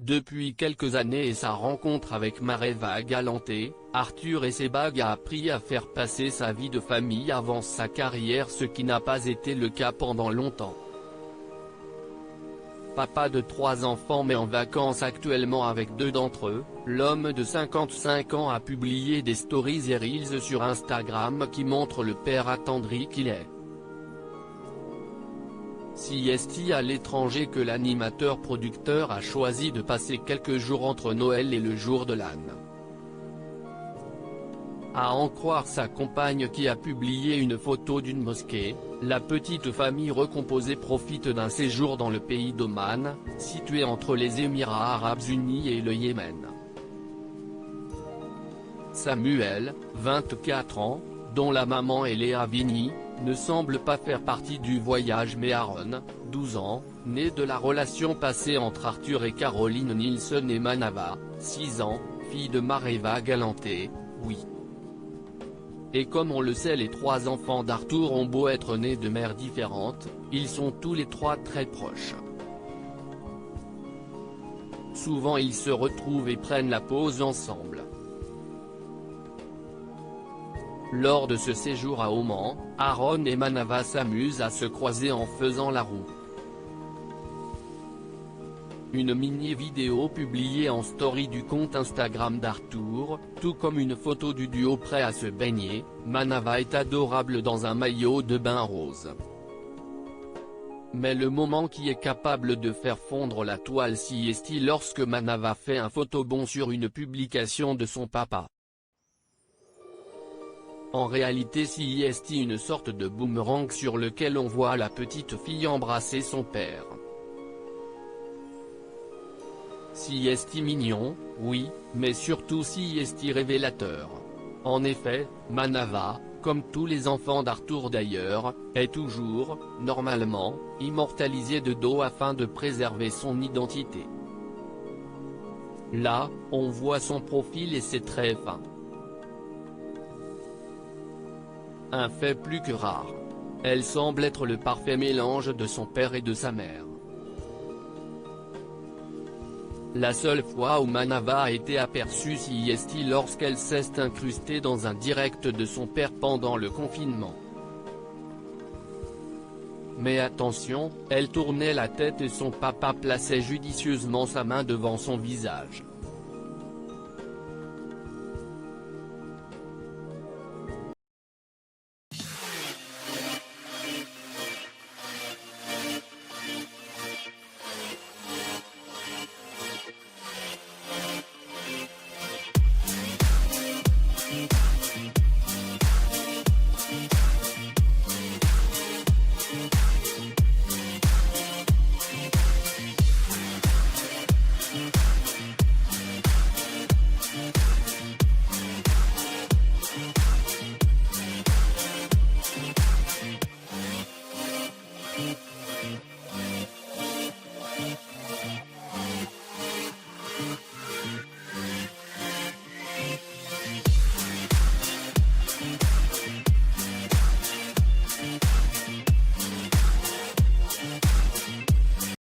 Depuis quelques années et sa rencontre avec Mareva Galanté, Arthur Essebag a appris à faire passer sa vie de famille avant sa carrière, ce qui n'a pas été le cas pendant longtemps. Papa de 3 enfants mais en vacances actuellement avec 2 d'entre eux, l'homme de 55 ans a publié des stories et reels sur Instagram qui montrent le père attendri qu'il est. Si est à l'étranger que l'animateur-producteur a choisi de passer quelques jours entre Noël et le jour de l'an. À en croire sa compagne qui a publié une photo d'une mosquée, la petite famille recomposée profite d'un séjour dans le pays d'Oman, situé entre les Émirats Arabes Unis et le Yémen. Samuel, 24 ans, dont la maman est Léa Vigny, ne semble pas faire partie du voyage, mais Aaron, 12 ans, né de la relation passée entre Arthur et Caroline Nielsen, et Manava, 6 ans, fille de Mareva Galanté, oui. Et comme on le sait, les 3 enfants d'Arthur ont beau être nés de mères différentes, ils sont tous les 3 très proches. Souvent ils se retrouvent et prennent la pause ensemble. Lors de ce séjour à Oman, Aaron et Manava s'amusent à se croiser en faisant la roue. Une mini-vidéo publiée en story du compte Instagram d'Arthur, tout comme une photo du duo prêt à se baigner. Manava est adorable dans un maillot de bain rose. Mais le moment qui est capable de faire fondre la toile, si est lorsque Manava fait un photobond sur une publication de son papa. En réalité, si est une sorte de boomerang sur lequel on voit la petite fille embrasser son père. Si est mignon, oui, mais surtout si est révélateur. En effet, Manava, comme tous les enfants d'Arthur d'ailleurs, est toujours, normalement, immortalisé de dos afin de préserver son identité. Là, on voit son profil et ses traits fins. Un fait plus que rare. Elle semble être le parfait mélange de son père et de sa mère. La seule fois où Manava a été aperçue si est lorsqu'elle s'est incrustée dans un direct de son père pendant le confinement. Mais attention, elle tournait la tête et son papa plaçait judicieusement sa main devant son visage.